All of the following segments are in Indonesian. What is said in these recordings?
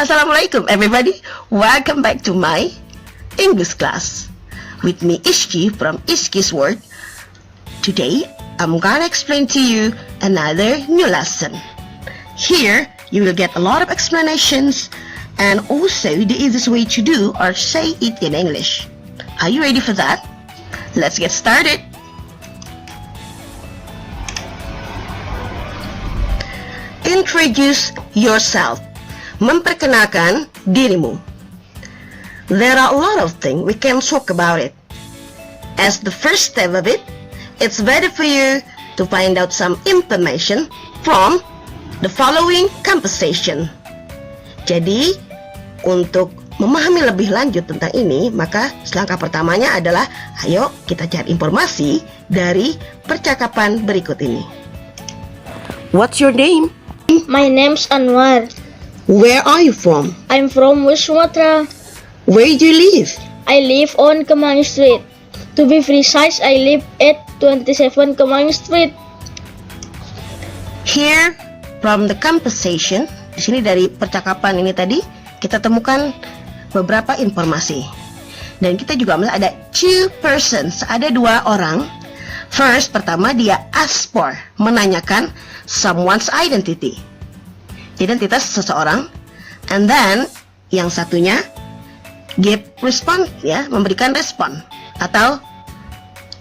Assalamualaikum everybody, welcome back to my English class. With me Ishki from Ishki's World. Today, I'm gonna explain to you another new lesson. Here, you will get a lot of explanations and also the easiest way to do or say it in English. Are you ready for that? Let's get started. Introduce yourself. Memperkenalkan dirimu. There are a lot of things we can talk about it. As the first step of it, it's better for you to find out some information from the following conversation. Jadi, untuk memahami lebih lanjut tentang ini, maka langkah pertamanya adalah ayo kita cari informasi dari percakapan berikut ini. What's your name? My name's Anwar. Where are you from? I'm from West Sumatra. Where do you live? I live on Kemang Street. To be precise, I live at 27 Kemang Street. Here, from the conversation, di sini dari percakapan ini tadi, kita temukan beberapa informasi. Dan kita juga melihat ada two persons, ada dua orang. First, pertama dia ask for, menanyakan someone's identity, identitas seseorang. And then, yang satunya give response, ya, memberikan respon atau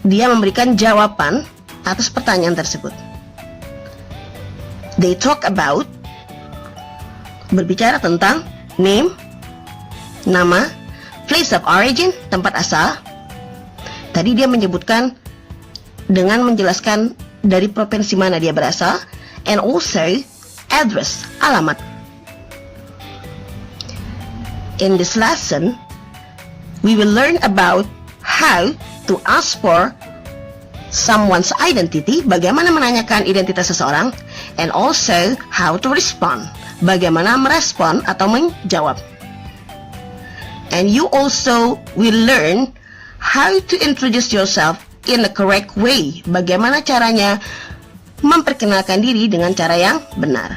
dia memberikan jawaban atas pertanyaan tersebut. They talk about, berbicara tentang name, nama, place of origin, tempat asal. Tadi dia menyebutkan dengan menjelaskan dari provinsi mana dia berasal, and also address, alamat. In this lesson, we will learn about how to ask for someone's identity, bagaimana menanyakan identitas seseorang, and also how to respond, bagaimana merespon atau menjawab. And you also will learn how to introduce yourself in a correct way, bagaimana caranya memperkenalkan diri dengan cara yang benar.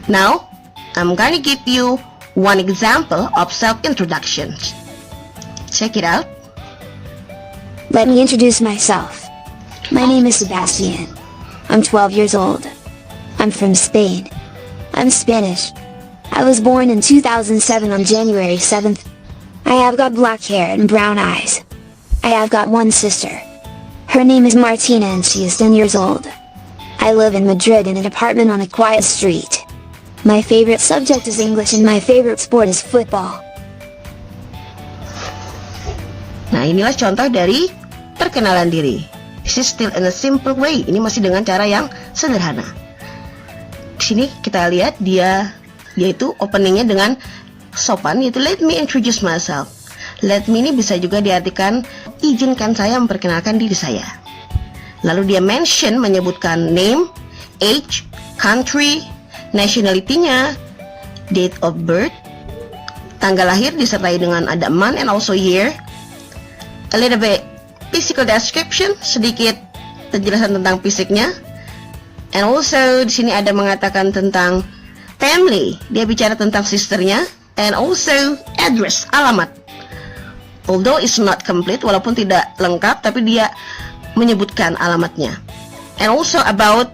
Now, I'm gonna give you one example of self-introduction. Check it out. Let me introduce myself. My name is Sebastian. I'm 12 years old. I'm from Spain. I'm Spanish. I was born in 2007 on January 7th. I have got black hair and brown eyes. I have got one sister. Her name is Martina and she is 10 years old. I live in Madrid in an apartment on a quiet street. My favorite subject is English and my favorite sport is football. Nah, inilah contoh dari perkenalan diri. This is still in a simple way. Ini masih dengan cara yang sederhana. Di sini kita lihat dia yaitu openingnya dengan sopan, yaitu let me introduce myself. Let me ini bisa juga diartikan izinkan saya memperkenalkan diri saya. Lalu dia mention, menyebutkan name, age, country, nationality-nya, date of birth, tanggal lahir disertai dengan ada month and also year, a little bit physical description, sedikit penjelasan tentang fisiknya, and also di sini ada mengatakan tentang family, dia bicara tentang sisternya, and also address, alamat. Although it's not complete, walaupun tidak lengkap, tapi dia menyebutkan alamatnya. And also about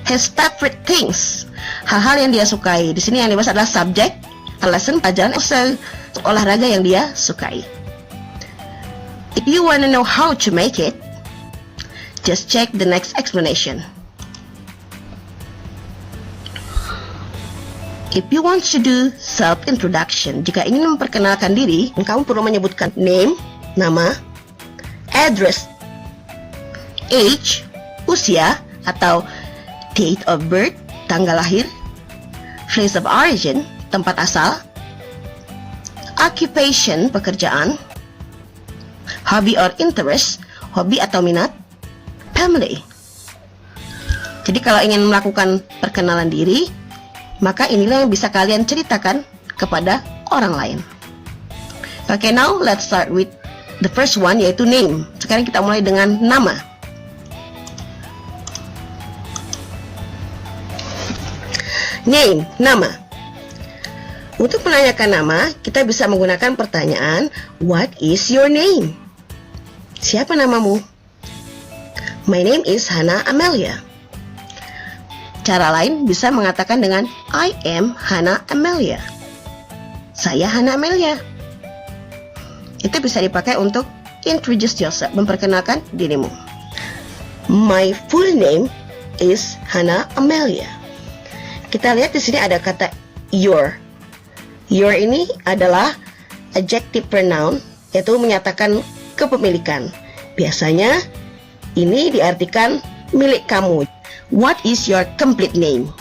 his favorite things, hal-hal yang dia sukai. Di sini yang dibahas adalah subject, lesson, pelajaran, also olahraga yang dia sukai. If you want to know how to make it, just check the next explanation. If you want to do self-introduction, jika ingin memperkenalkan diri, kamu perlu menyebutkan name, nama, address, age, usia, atau date of birth, tanggal lahir, place of origin, tempat asal, occupation, pekerjaan, hobby or interest, hobi atau minat, family. Jadi kalau ingin melakukan perkenalan diri, maka inilah yang bisa kalian ceritakan kepada orang lain. Okay, now let's start with the first one, yaitu name. Sekarang kita mulai dengan nama. Name, nama. Untuk menanyakan nama, kita bisa menggunakan pertanyaan, what is your name? Siapa namamu? My name is Hana Amelia. Cara lain bisa mengatakan dengan I am Hana Amelia. Saya Hana Amelia. Itu bisa dipakai untuk introduce yourself, memperkenalkan dirimu. My full name is Hana Amelia. Kita lihat di sini ada kata your. Your ini adalah adjective pronoun, yaitu menyatakan kepemilikan. Biasanya ini diartikan milik kamu. What is your complete name?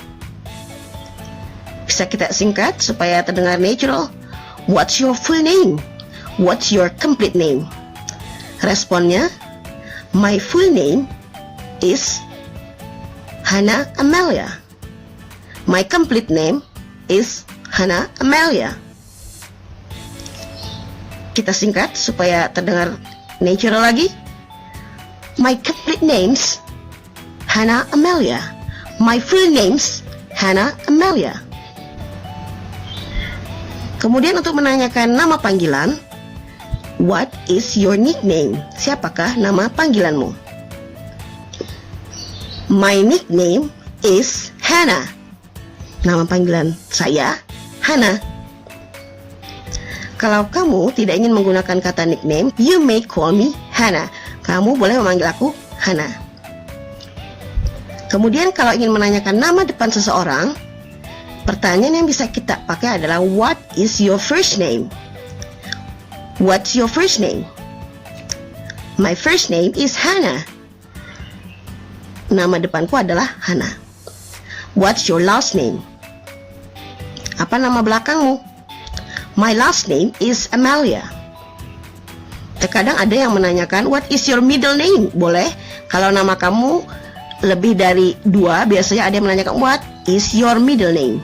Bisa kita singkat supaya terdengar natural. What's your full name? What's your complete name? Responnya, my full name is Hana Amelia. My complete name is Hana Amelia. Kita singkat supaya terdengar natural lagi. My complete name's Hana Amelia. My full name's Hana Amelia. Kemudian untuk menanyakan nama panggilan, what is your nickname? Siapakah nama panggilanmu? My nickname is Hana. Nama panggilan saya Hana. Kalau kamu tidak ingin menggunakan kata nickname, you may call me Hana. Kamu boleh memanggil aku Hana. Kemudian kalau ingin menanyakan nama depan seseorang, pertanyaan yang bisa kita pakai adalah what is your first name? What's your first name? My first name is Hana. Nama depanku adalah Hana. What's your last name? Apa nama belakangmu? My last name is Amelia. Terkadang ada yang menanyakan what is your middle name? Boleh. Kalau nama kamu lebih dari 2, biasanya ada yang menanyakan what is your middle name?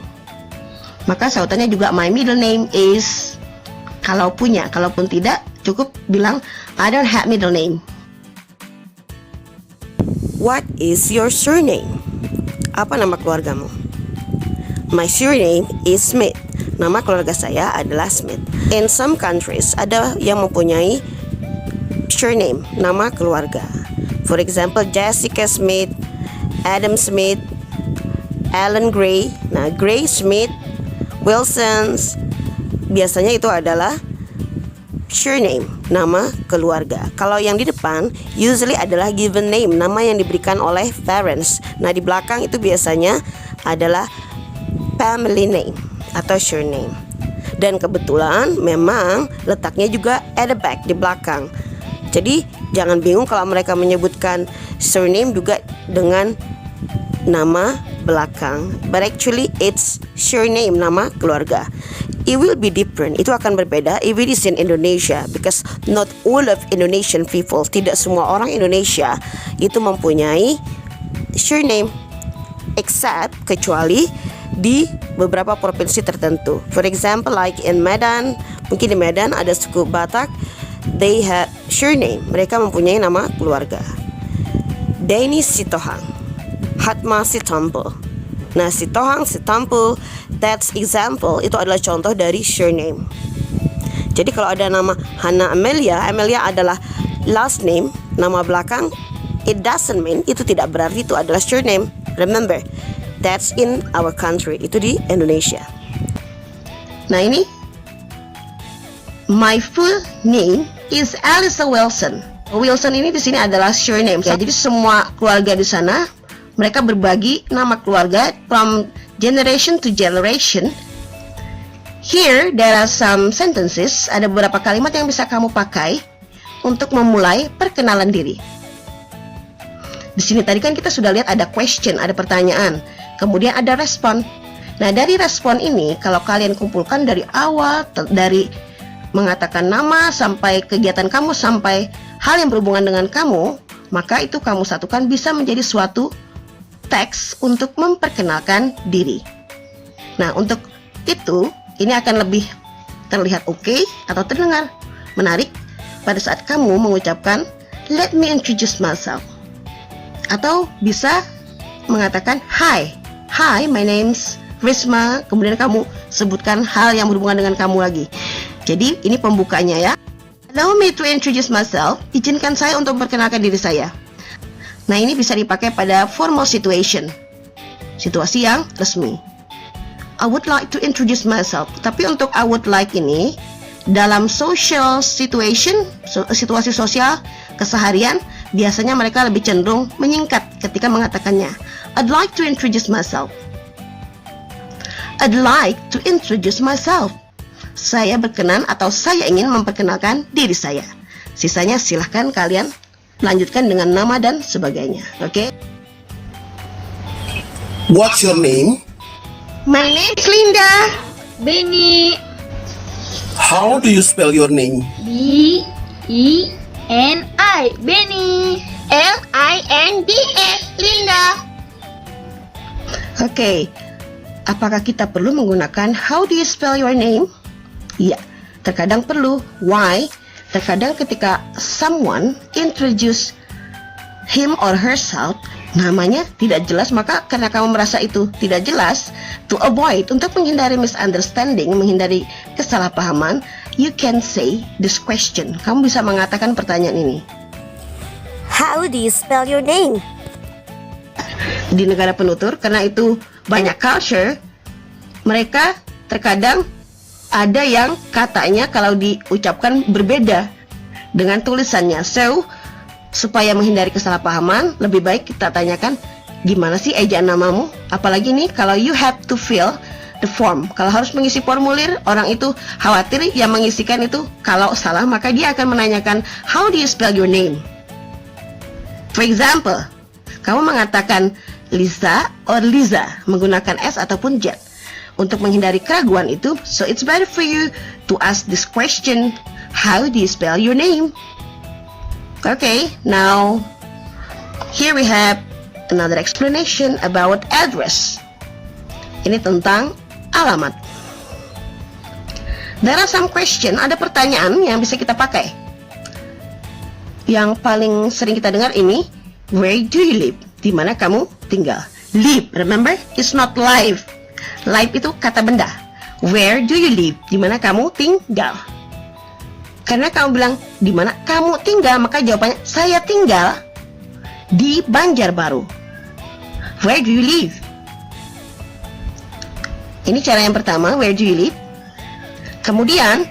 Maka sautannya juga my middle name is, kalau punya. Kalaupun tidak, cukup bilang I don't have middle name. What is your surname? Apa nama keluargamu? My surname is Smith. Nama keluarga saya adalah Smith. In some countries, ada yang mempunyai surname, nama keluarga. For example, Jessica Smith, Adam Smith, Alan Gray. Nah, Gray Smith, Wilsons, biasanya itu adalah surname, nama keluarga. Kalau yang di depan usually adalah given name, nama yang diberikan oleh parents. Nah, di belakang itu biasanya adalah family name atau surname. Dan kebetulan memang letaknya juga at the back, di belakang. Jadi jangan bingung kalau mereka menyebutkan surname juga dengan nama belakang. But actually it's surname, nama keluarga. It will be different. Itu akan berbeda if it is in Indonesia, because not all of Indonesian people, tidak semua orang Indonesia itu mempunyai surname, except, kecuali di beberapa provinsi tertentu. For example, like in Medan, mungkin di Medan ada suku Batak, they have surname, mereka mempunyai nama keluarga. Denny Sitohang, Hatma Sitompul. Nah, Sitohang, Sitompul, that's example, itu adalah contoh dari surname. Jadi kalau ada nama Hana Amelia, Amelia adalah last name, nama belakang, it doesn't mean, itu tidak berarti itu adalah surname. Remember, that's in our country, itu di Indonesia. Nah, ini my full name is Alisa Wilson. Wilson ini di sini adalah surname. Ya, jadi semua keluarga di sana mereka berbagi nama keluarga from generation to generation. Here there are some sentences. Ada beberapa kalimat yang bisa kamu pakai untuk memulai perkenalan diri. Di sini tadi kan kita sudah lihat ada question, ada pertanyaan. Kemudian ada respon. Nah, dari respon ini kalau kalian kumpulkan dari awal, dari mengatakan nama sampai kegiatan kamu, sampai hal yang berhubungan dengan kamu, maka itu kamu satukan bisa menjadi suatu teks untuk memperkenalkan diri. Nah, untuk itu ini akan lebih terlihat oke atau terdengar menarik pada saat kamu mengucapkan let me introduce myself, atau bisa mengatakan hi, my name's Risma, kemudian kamu sebutkan hal yang berhubungan dengan kamu lagi. Jadi ini pembukanya ya. Allow me to introduce myself. Izinkan saya untuk memperkenalkan diri saya. Nah, ini bisa dipakai pada formal situation, situasi yang resmi. I would like to introduce myself. Tapi untuk I would like ini dalam social situation, situasi sosial keseharian, biasanya mereka lebih cenderung menyingkat ketika mengatakannya. I'd like to introduce myself. I'd like to introduce myself. Saya berkenan atau saya ingin memperkenalkan diri saya. Sisanya silahkan kalian lanjutkan dengan nama dan sebagainya. Oke? What's your name? My name is Linda. Benny. How do you spell your name? B-E-N-I. Benny. L-I-N-D-A. Linda. Oke. Apakah kita perlu menggunakan how do you spell your name? Ya, terkadang perlu. Why? Terkadang ketika someone introduce him or herself, namanya tidak jelas, maka karena kamu merasa itu tidak jelas, to avoid, untuk menghindari misunderstanding, menghindari kesalahpahaman, you can say this question. Kamu bisa mengatakan pertanyaan ini. How do you spell your name? Di negara penutur, karena itu banyak culture, mereka terkadang ada yang katanya kalau diucapkan berbeda dengan tulisannya. So, supaya menghindari kesalahpahaman, lebih baik kita tanyakan, gimana sih ejaan namamu? Apalagi nih kalau you have to fill the form. Kalau harus mengisi formulir, orang itu khawatir yang mengisikan itu kalau salah, maka dia akan menanyakan, how do you spell your name? For example, kamu mengatakan Lisa or Liza menggunakan S ataupun Z. Untuk menghindari keraguan itu, so it's better for you to ask this question, how do you spell your name? Okay, now here we have another explanation about address. Ini tentang alamat. There are some question, ada pertanyaan yang bisa kita pakai. Yang paling sering kita dengar ini, where do you live? Di mana kamu tinggal? Live, remember? It's not live. Live itu kata benda. Where do you live? Di mana kamu tinggal? Karena kamu bilang di mana kamu tinggal, maka jawabannya saya tinggal di Banjarbaru. Where do you live? Ini cara yang pertama, where do you live? Kemudian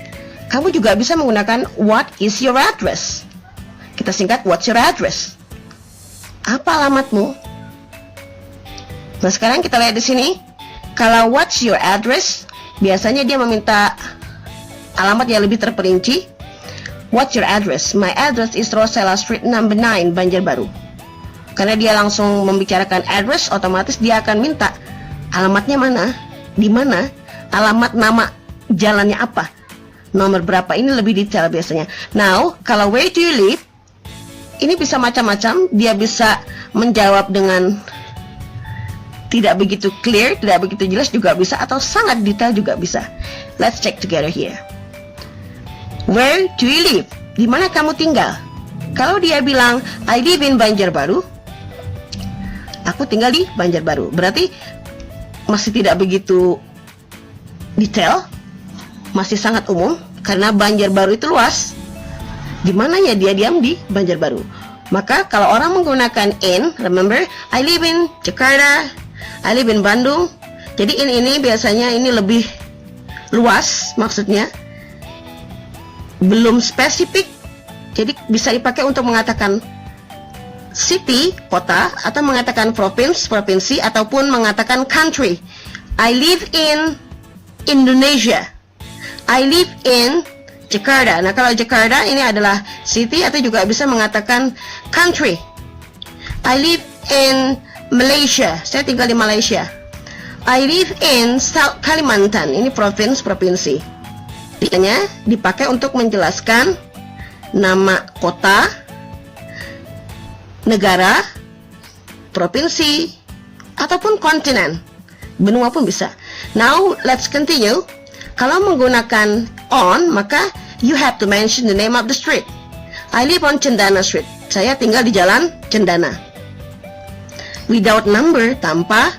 kamu juga bisa menggunakan what is your address? Kita singkat, what's your address? Apa alamatmu? Nah, sekarang kita lihat di sini. Kalau what's your address, biasanya dia meminta alamat yang lebih terperinci. What's your address? My address is Rosella Street number 9, Banjarbaru. Karena dia langsung membicarakan address, otomatis dia akan minta alamatnya mana, di mana, alamat nama jalannya apa, nomor berapa. Ini lebih detail biasanya. Now, kalau where do you live, ini bisa macam-macam. Dia bisa menjawab dengan tidak begitu clear, tidak begitu jelas juga bisa, atau sangat detail juga bisa. Let's check together here. Where do you live? Di mana kamu tinggal? Kalau dia bilang I live in Banjarbaru, aku tinggal di Banjarbaru, berarti masih tidak begitu detail, masih sangat umum, karena Banjarbaru itu luas. Di mananya dia diam di Banjarbaru. Maka kalau orang menggunakan in, remember, I live in Jakarta, I live in Bandung. Jadi ini biasanya ini lebih luas, maksudnya belum spesifik. Jadi bisa dipakai untuk mengatakan city, kota, atau mengatakan provinsi, ataupun mengatakan country. I live in Indonesia, I live in Jakarta. Nah, kalau Jakarta ini adalah city, atau juga bisa mengatakan country. I live in Malaysia, saya tinggal di Malaysia. I live in South Kalimantan, ini provinsi. Biasanya dipakai untuk menjelaskan nama kota, negara, provinsi, ataupun kontinen. Benua pun bisa. Now, let's continue. Kalau menggunakan on, maka you have to mention the name of the street. I live on Cendana Street. Saya tinggal di jalan Cendana. Without number, tanpa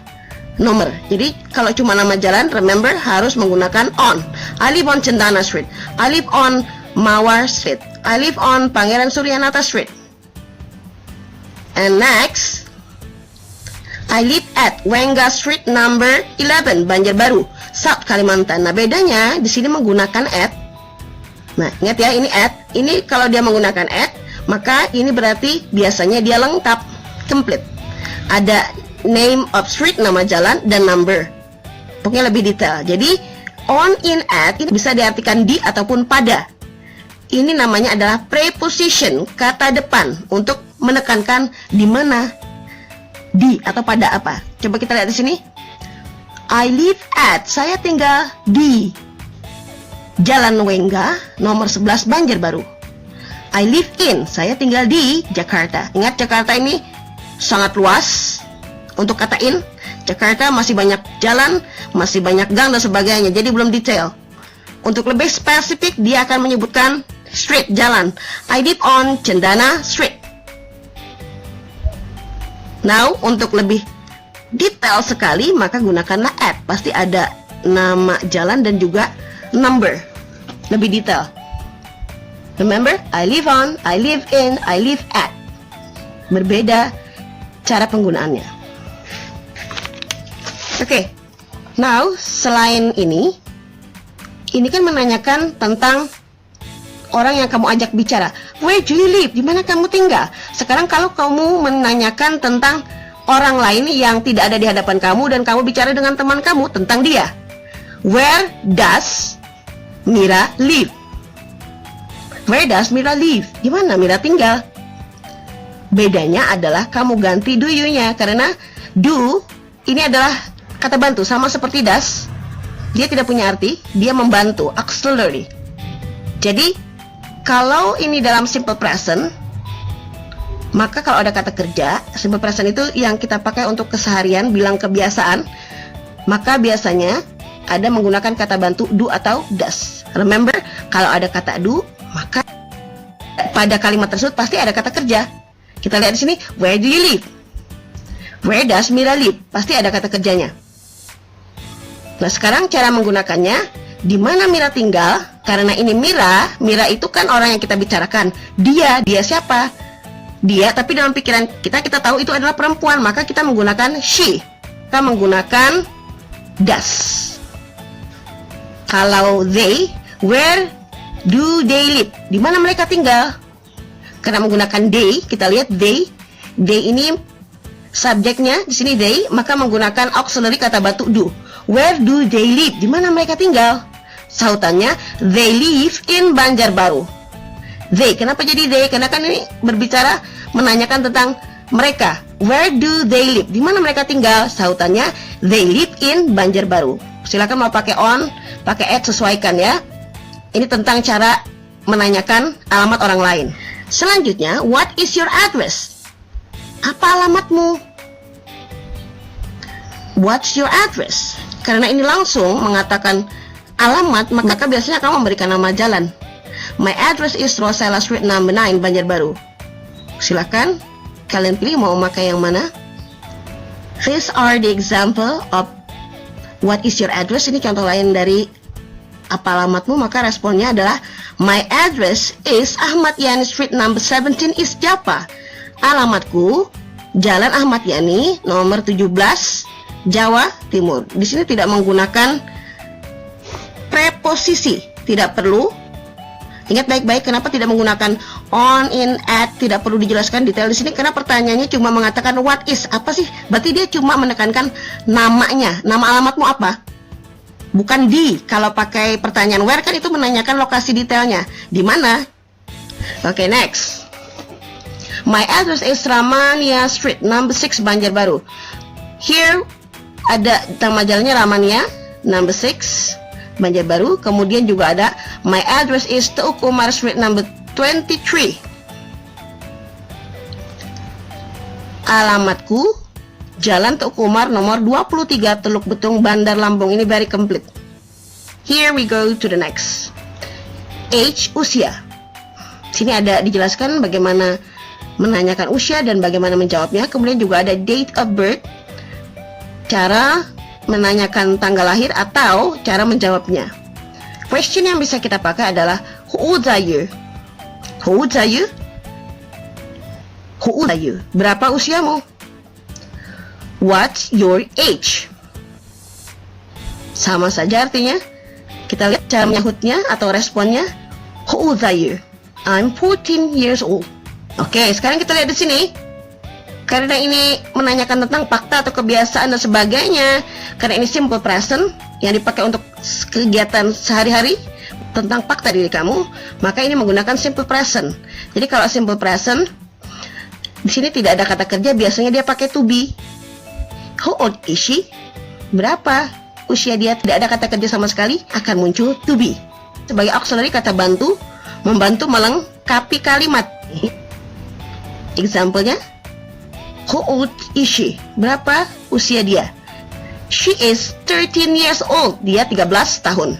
nomor. Jadi kalau cuma nama jalan, remember harus menggunakan on. I live on Cendana Street. I live on Mawar Street. I live on Pangeran Suryanata Street. And next, I live at Wengga Street number 11, Banjarbaru, South Kalimantan. Nah, bedanya di sini menggunakan at. Nah, ingat ya, ini at. Ini kalau dia menggunakan at, maka ini berarti biasanya dia lengkap, complete. Ada name of street, nama jalan, dan number. Pokoknya lebih detail. Jadi on, in, at ini bisa diartikan di ataupun pada. Ini namanya adalah preposition, kata depan untuk menekankan di mana, di atau pada apa. Coba kita lihat di sini. I live at, saya tinggal di Jalan Wengga nomor 11 Banjarbaru. I live in, saya tinggal di Jakarta. Ingat, Jakarta ini sangat luas. Untuk kata in, Jakarta masih banyak jalan, masih banyak gang dan sebagainya, jadi belum detail. Untuk lebih spesifik, dia akan menyebutkan street, jalan. I live on Cendana Street. Now, untuk lebih detail sekali, maka gunakanlah at. Pasti ada nama jalan dan juga number. Lebih detail. Remember, I live on, I live in, I live at. Berbeda cara penggunaannya. Oke, now selain ini kan menanyakan tentang orang yang kamu ajak bicara. Where do you live? Di mana kamu tinggal? Sekarang kalau kamu menanyakan tentang orang lain yang tidak ada di hadapan kamu dan kamu bicara dengan teman kamu tentang dia. Where does Mira live? Where does Mira live? Di mana Mira tinggal? Bedanya adalah kamu ganti do you-nya, karena do ini adalah kata bantu, sama seperti does. Dia tidak punya arti, dia membantu, auxiliary. Jadi, kalau ini dalam simple present, maka kalau ada kata kerja, simple present itu yang kita pakai untuk keseharian, bilang kebiasaan, maka biasanya ada menggunakan kata bantu do atau does. Remember, kalau ada kata do, maka pada kalimat tersebut pasti ada kata kerja. Kita lihat di sini, where do you live? Where does Mira live? Pasti ada kata kerjanya. Nah, sekarang cara menggunakannya, di mana Mira tinggal? Karena ini Mira itu kan orang yang kita bicarakan. Dia siapa? Dia, tapi dalam pikiran kita tahu itu adalah perempuan, maka kita menggunakan she. Kita menggunakan does. Kalau they, where do they live? Di mana mereka tinggal? Karena menggunakan they, kita lihat they ini subjeknya di sini they, maka menggunakan auxiliary kata bantu do. Where do they live? Di mana mereka tinggal? Sautannya, they live in Banjarbaru. They, kenapa jadi they? Karena kan ini berbicara menanyakan tentang mereka. Where do they live? Di mana mereka tinggal? Sautannya, they live in Banjarbaru. Silakan mau pakai on, pakai at, sesuaikan ya. Ini tentang cara menanyakan alamat orang lain. Selanjutnya, what is your address? Apa alamatmu? What's your address? Karena ini langsung mengatakan alamat, maka biasanya kamu memberikan nama jalan. My address is Rosella Street number 9, Banjarbaru. Silakan kalian pilih mau memakai yang mana. These are the example of what is your address. Ini contoh lain dari apa alamatmu, maka responnya adalah my address is Ahmad Yani Street number 17 East Japa. Alamatku Jalan Ahmad Yani nomor 17 Jawa Timur. Di sini tidak menggunakan preposisi, tidak perlu. Ingat baik-baik kenapa tidak menggunakan on, in, at, tidak perlu dijelaskan detail di sini karena pertanyaannya cuma mengatakan what is, apa sih? Berarti dia cuma menekankan namanya, nama alamatmu apa? Bukan di. Kalau pakai pertanyaan where kan itu menanyakan lokasi detailnya. Di mana? Oke, next. My address is Ramania Street number 6 Banjarbaru. Here ada nama jalannya Ramania number 6 Banjarbaru. Kemudian juga ada my address is Teuku Umar Street number 23. Alamatku Jalan Teuku Umar nomor 23 Teluk Betung Bandar Lampung. Ini very complete. Here we go to the next. Age, usia. Sini ada dijelaskan bagaimana menanyakan usia dan bagaimana menjawabnya. Kemudian juga ada date of birth. cara menanyakan tanggal lahir atau cara menjawabnya. Question yang bisa kita pakai adalah How old are you? How old are you? How old are you? Berapa usiamu? What's your age? Sama saja artinya. Kita lihat cara menyahutnya atau responnya. How old are you? I'm 14 years old. Oke, sekarang kita lihat di sini. Karena ini menanyakan tentang fakta atau kebiasaan dan sebagainya. Karena ini simple present yang dipakai untuk kegiatan sehari-hari tentang fakta diri kamu, maka ini menggunakan simple present. Jadi kalau simple present di sini tidak ada kata kerja, biasanya dia pakai to be. How old is she? Berapa usia dia? Tidak ada kata kerja sama sekali, akan muncul to be. Sebagai auxiliary kata bantu, membantu melengkapi kalimat. Example-nya, how old is she? Berapa usia dia? She is 13 years old. Dia 13 tahun.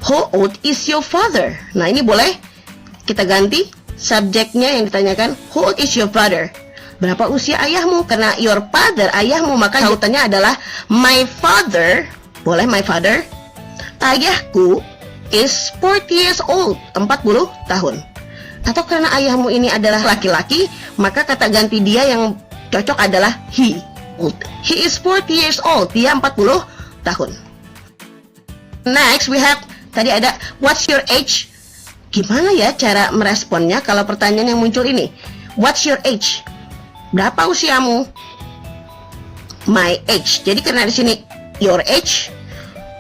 How old is your father? Nah, ini boleh kita ganti subjeknya yang ditanyakan. How old is your father? Berapa usia ayahmu? Karena your father, ayahmu, maka jawabannya adalah my father. Boleh my father. Ayahku is 40 years old. 40 tahun. Atau karena ayahmu ini adalah laki-laki, maka kata ganti dia yang cocok adalah he. He is 40 years old. Dia 40 tahun. Next we have, tadi ada what's your age? Gimana ya cara meresponnya kalau pertanyaan yang muncul ini? What's your age? Berapa usiamu? My age. Jadi karena di sini your age,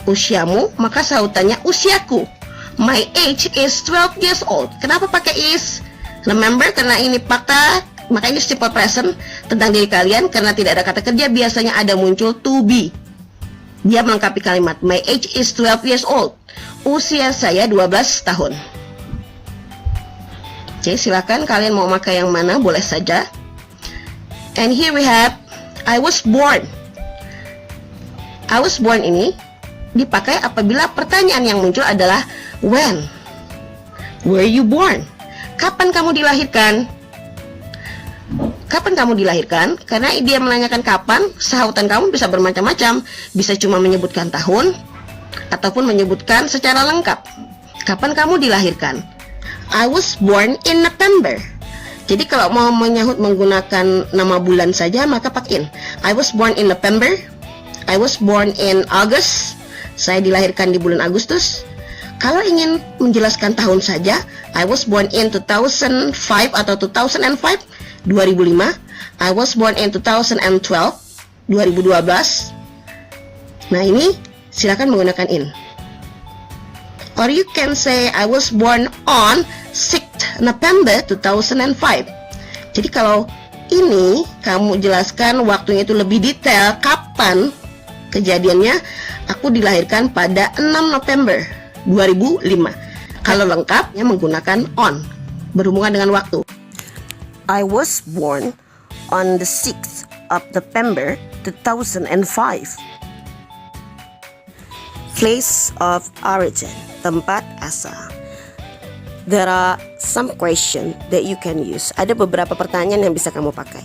usiamu, maka sautannya usiaku. My age is 12 years old. Kenapa pakai is? Remember, karena ini fakta, maka ini simple present tentang diri kalian. Karena tidak ada kata kerja, biasanya ada muncul to be. Dia melengkapi kalimat. My age is 12 years old. Usia saya 12 tahun. Oke, silakan kalian mau pakai yang mana, boleh saja. And here we have I was born. I was born ini dipakai apabila pertanyaan yang muncul adalah when. Were you born? Kapan kamu dilahirkan? Kapan kamu dilahirkan? Karena dia menanyakan kapan, sahutan kamu bisa bermacam-macam. Bisa cuma menyebutkan tahun ataupun menyebutkan secara lengkap. Kapan kamu dilahirkan? I was born in November. Jadi kalau mau menyahut menggunakan nama bulan saja, maka pakai in. I was born in November. I was born in August. Saya dilahirkan di bulan Agustus. Kalau ingin menjelaskan tahun saja, I was born in 2005 atau 2005, 2005. I was born in 2012, 2012. Nah, ini silakan menggunakan in. Or you can say I was born on 6th November 2005. Jadi kalau ini kamu jelaskan waktunya itu lebih detail, kapan kejadiannya, aku dilahirkan pada 6 November 2005. Kalau lengkapnya menggunakan on, berhubungan dengan waktu. I was born on the 6th of November 2005. Place of origin, tempat asal. There are some questions that you can use. Ada beberapa pertanyaan yang bisa kamu pakai.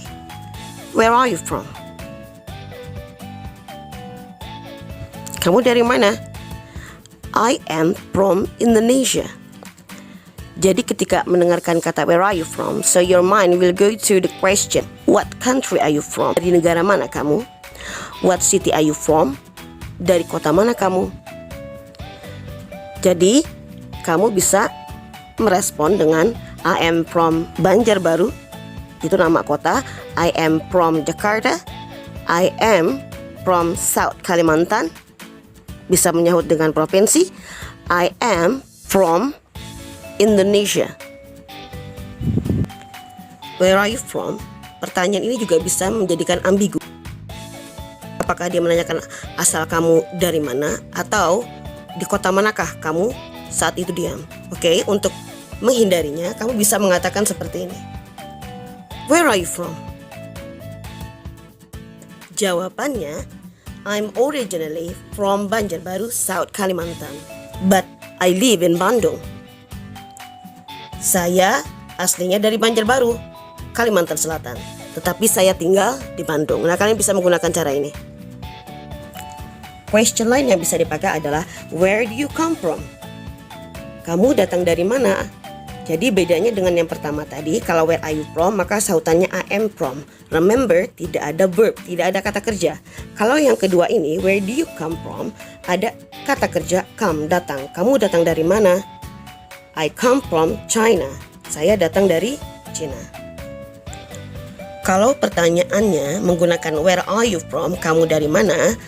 Where are you from? Kamu dari mana? I am from Indonesia. Jadi ketika mendengarkan kata where are you from, so your mind will go to the question, what country are you from? Dari negara mana kamu? What city are you from? Dari kota mana kamu? Jadi kamu bisa merespon dengan I am from Banjarbaru, itu nama kota. I am from Jakarta. I am from South Kalimantan, bisa menyahut dengan provinsi. I am from Indonesia. Where are you from? Pertanyaan ini juga bisa menjadikan ambigu. Apakah dia menanyakan asal kamu dari mana, atau di kota manakah kamu saat itu diam? Oke, untuk menghindarinya, kamu bisa mengatakan seperti ini. Where are you from? Jawabannya, I'm originally from Banjarbaru, South Kalimantan, but I live in Bandung. Saya aslinya dari Banjarbaru, Kalimantan Selatan, tetapi saya tinggal di Bandung. Nah, kalian bisa menggunakan cara ini. Question lain yang bisa dipakai adalah where do you come from? Kamu datang dari mana? Jadi bedanya dengan yang pertama tadi, kalau where are you from, maka sautannya I am from. Remember, tidak ada verb, tidak ada kata kerja. Kalau yang kedua ini, where do you come from, ada kata kerja come, datang. Kamu datang dari mana? I come from China. Saya datang dari China. Kalau pertanyaannya menggunakan where are you from, kamu dari mana,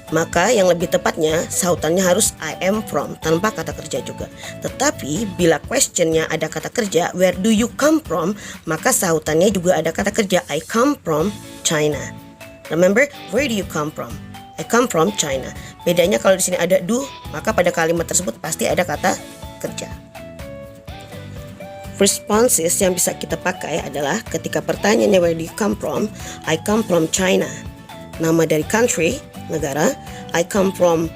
maka yang lebih tepatnya sautannya harus I am from tanpa kata kerja juga. Tetapi bila questionnya ada kata kerja where do you come from, maka sautannya juga ada kata kerja I come from China. Remember, where do you come from? I come from China. Bedanya kalau di sini ada do, maka pada kalimat tersebut pasti ada kata kerja. Responses yang bisa kita pakai adalah ketika pertanyaannya where do you come from, I come from China. Nama dari country, negara. I come from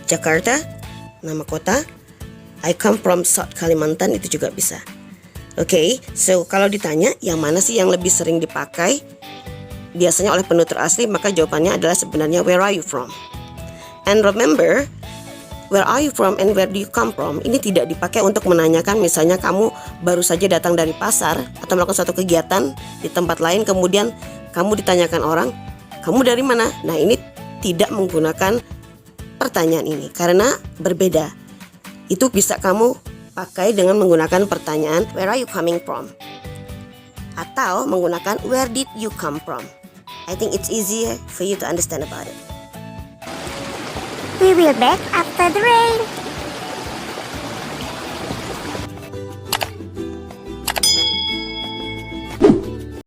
Jakarta, nama kota. I come from South Kalimantan, itu juga bisa. Oke, so kalau ditanya yang mana sih yang lebih sering dipakai biasanya oleh penutur asli, maka jawabannya adalah sebenarnya where are you from. And remember, where are you from and where do you come from ini tidak dipakai untuk menanyakan misalnya kamu baru saja datang dari pasar atau melakukan suatu kegiatan di tempat lain, kemudian kamu ditanyakan orang, kamu dari mana? Nah, ini tidak menggunakan pertanyaan ini karena berbeda. Itu bisa kamu pakai dengan menggunakan pertanyaan where are you coming from? Atau menggunakan where did you come from? I think it's easier for you to understand about it. We will back after the rain.